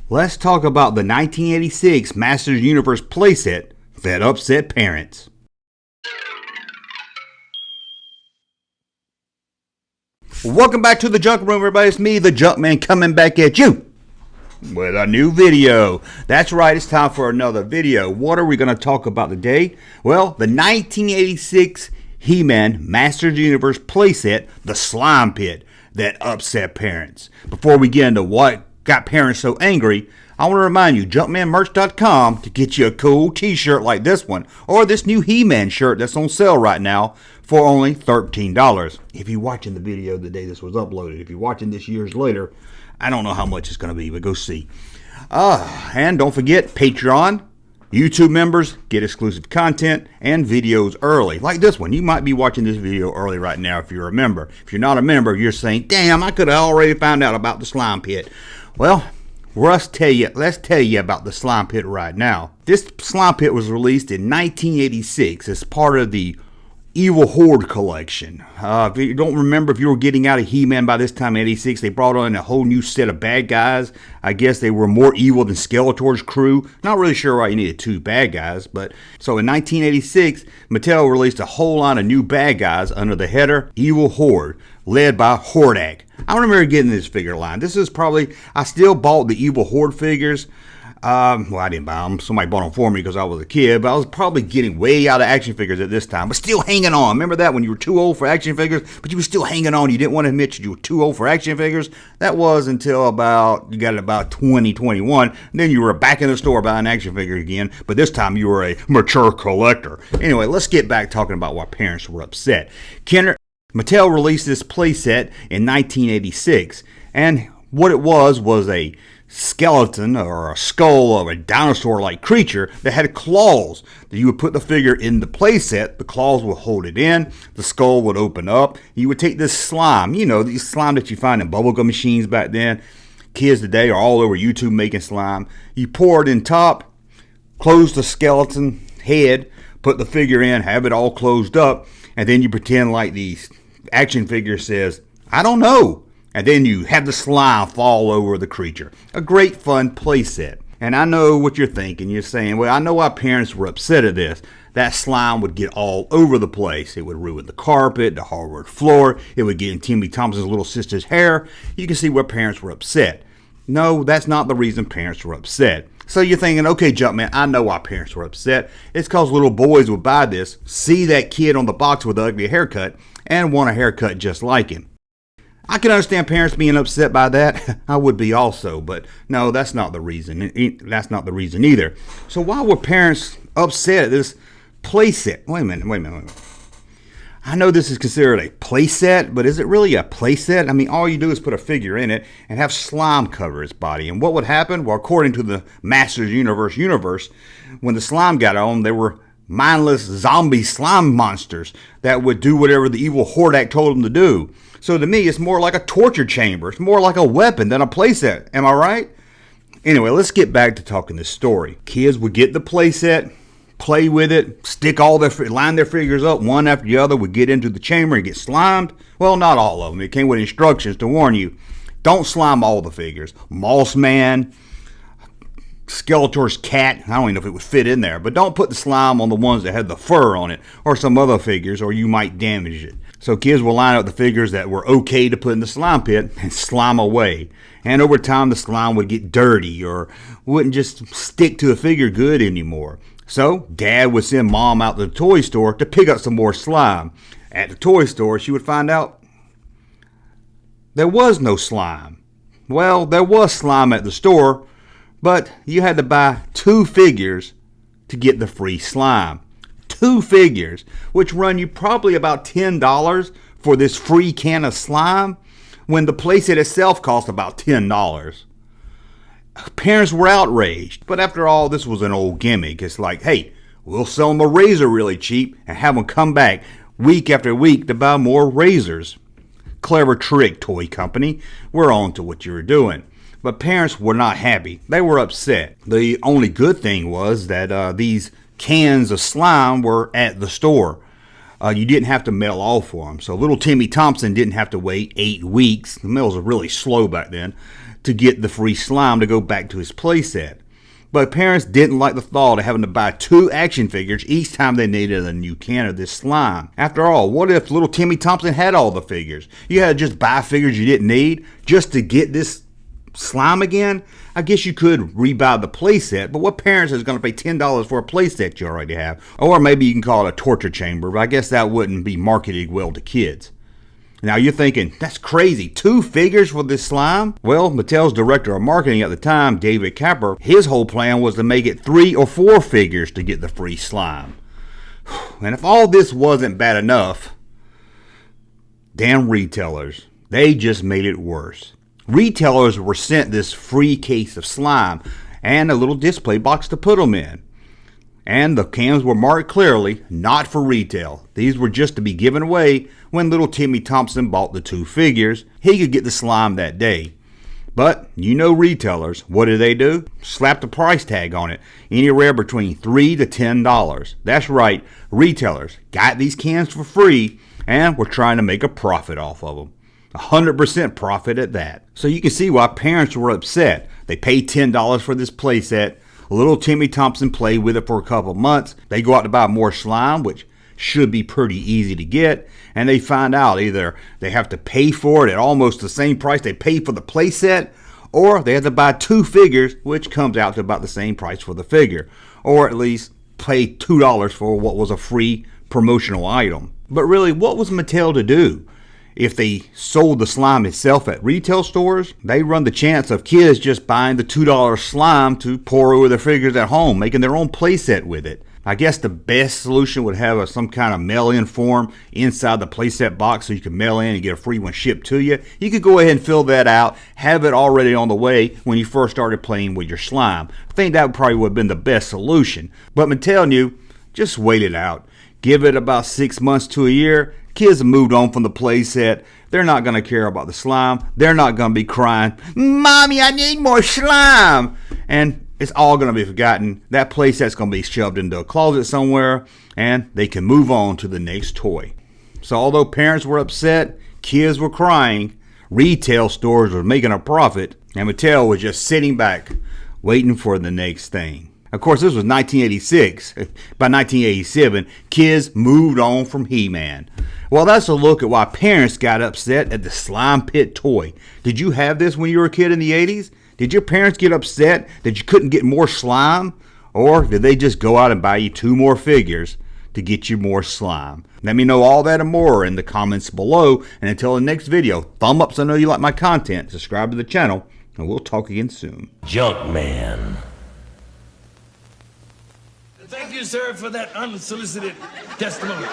Let's talk about the 1986 Masters Universe playset that upset parents. Welcome back to the Junk Room, everybody. It's me, the Junkman, coming back at you with a new video. That's right, it's time for another video. What are we going to talk about today? Well, the 1986 He-man Masters Universe playset, the slime pit, that upset parents. Before we get into what got parents so angry, I want to remind you, junkmanmerch.com, to get you a cool t-shirt like this one, or this new He-Man shirt that's on sale right now for only $13. If you're watching the video the day this was uploaded, if you're watching this years later, I don't know how much it's going to be, but go see. And don't forget, Patreon, YouTube members get exclusive content and videos early, like this one. You might be watching this video early right now if you're a member. If you're not a member, you're saying, damn, I could have already found out about the slime pit. Well, let's tell you about the slime pit right now. This slime pit was released in 1986 as part of the Evil Horde collection. If you don't remember, if you were getting out of He-Man by this time in 86, they brought on a whole new set of bad guys. I guess they were more evil than Skeletor's crew. Not really sure why you needed two bad guys, but so in 1986, Mattel released a whole line of new bad guys under the header Evil Horde, led by Hordak. I remember getting this figure line. This is probably, I still bought the Evil Horde figures. Well, I didn't buy them. Somebody bought them for me because I was a kid, but I was probably getting way out of action figures at this time, but still hanging on. Remember that when you were too old for action figures, but you were still hanging on. You didn't want to admit you were too old for action figures? That was until you got about 2021. Then you were back in the store buying action figures again, but this time you were a mature collector. Anyway, let's get back talking about why parents were upset. Mattel released this playset in 1986, and what it was a skeleton or a skull of a dinosaur-like creature that had claws that you would put the figure in the playset. The claws would hold it in, the skull would open up. You would take this slime, the slime that you find in bubblegum machines back then. Kids today are all over YouTube making slime. You pour it in top, close the skeleton head, put the figure in, have it all closed up, and then you pretend like the action figure says, I don't know. And then you have the slime fall over the creature. A great fun playset. And I know what you're thinking. You're saying, well, I know why parents were upset at this. That slime would get all over the place. It would ruin the carpet, the hardwood floor. It would get in Timmy Thompson's little sister's hair. You can see where parents were upset. No, that's not the reason parents were upset. So you're thinking, okay, Junkman, I know why parents were upset. It's because little boys would buy this, see that kid on the box with the ugly haircut, and want a haircut just like him. I can understand parents being upset by that. I would be also, but no, that's not the reason. That's not the reason either. So why were parents upset at this playset? Wait a minute. I know this is considered a playset, but is it really a playset? I mean, all you do is put a figure in it and have slime cover its body. And what would happen? Well, according to the Masters Universe, when the slime got on, they were mindless zombie slime monsters that would do whatever the evil Hordak told them to do. So to me, it's more like a torture chamber. It's more like a weapon than a playset. Am I right? Anyway, let's get back to talking this story. Kids would get the playset, play with it, line their figures up one after the other, would get into the chamber and get slimed. Well, not all of them. It came with instructions to warn you. Don't slime all the figures. Moss Man, Skeletor's cat, I don't even know if it would fit in there, but don't put the slime on the ones that had the fur on it or some other figures, or you might damage it. So kids will line up the figures that were okay to put in the slime pit and slime away. And over time the slime would get dirty or wouldn't just stick to the figure good anymore. So Dad would send Mom out to the toy store to pick up some more slime. At the toy store, she would find out there was no slime. Well, there was slime at the store, but you had to buy 2 figures to get the free slime. 2 figures, which run you probably about $10 for this free can of slime, when the playset itself cost about $10. Parents were outraged, but after all, this was an old gimmick. It's like, hey, we'll sell them a razor really cheap and have them come back week after week to buy more razors. Clever trick, toy company. We're on to what you were doing. But parents were not happy. They were upset. The only good thing was that these cans of slime were at the store. You didn't have to mail off for them. So little Timmy Thompson didn't have to wait 8 weeks. The mails were really slow back then to get the free slime to go back to his playset. But parents didn't like the thought of having to buy 2 action figures each time they needed a new can of this slime. After all, what if little Timmy Thompson had all the figures? You had to just buy figures you didn't need just to get this slime again? I guess you could rebuy the playset, but what parents is going to pay $10 for a playset you already have? Or maybe you can call it a torture chamber, but I guess that wouldn't be marketed well to kids. Now you're thinking, that's crazy, 2 figures for this slime? Well, Mattel's director of marketing at the time, David Capper, his whole plan was to make it 3 or 4 figures to get the free slime. And if all this wasn't bad enough, damn retailers, they just made it worse. Retailers were sent this free case of slime and a little display box to put them in. And the cans were marked clearly, not for retail. These were just to be given away when little Timmy Thompson bought the 2 figures. He could get the slime that day. But you know retailers, what do? Slap the price tag on it, anywhere between $3 to $10. That's right, retailers got these cans for free and were trying to make a profit off of them. 100% profit at that. So you can see why parents were upset. They paid $10 for this playset. Little Timmy Thompson played with it for a couple months. They go out to buy more slime, which should be pretty easy to get, and they find out either they have to pay for it at almost the same price they paid for the playset, or they have to buy 2 figures, which comes out to about the same price for the figure, or at least pay $2 for what was a free promotional item. But really, what was Mattel to do? If they sold the slime itself at retail stores, they run the chance of kids just buying the $2 slime to pour over their figures at home, making their own playset with it. I guess the best solution would have some kind of mail-in form inside the playset box so you can mail in and get a free one shipped to you. You could go ahead and fill that out, have it already on the way when you first started playing with your slime. I think that probably would have been the best solution. But Mattel knew, just wait it out. Give it about 6 months to a year. Kids have moved on from the playset. They're not going to care about the slime. They're not going to be crying, "Mommy, I need more slime." And it's all going to be forgotten. That playset's going to be shoved into a closet somewhere, and they can move on to the next toy. So although parents were upset, kids were crying, retail stores were making a profit, and Mattel was just sitting back, waiting for the next thing. Of course, this was 1986. By 1987, kids moved on from He-Man. Well, that's a look at why parents got upset at the slime pit toy. Did you have this when you were a kid in the 80s? Did your parents get upset that you couldn't get more slime? Or did they just go out and buy you 2 more figures to get you more slime? Let me know all that and more in the comments below. And until the next video, thumb up so I know you like my content, subscribe to the channel, and we'll talk again soon. Junkman. Thank you, sir, for that unsolicited testimony.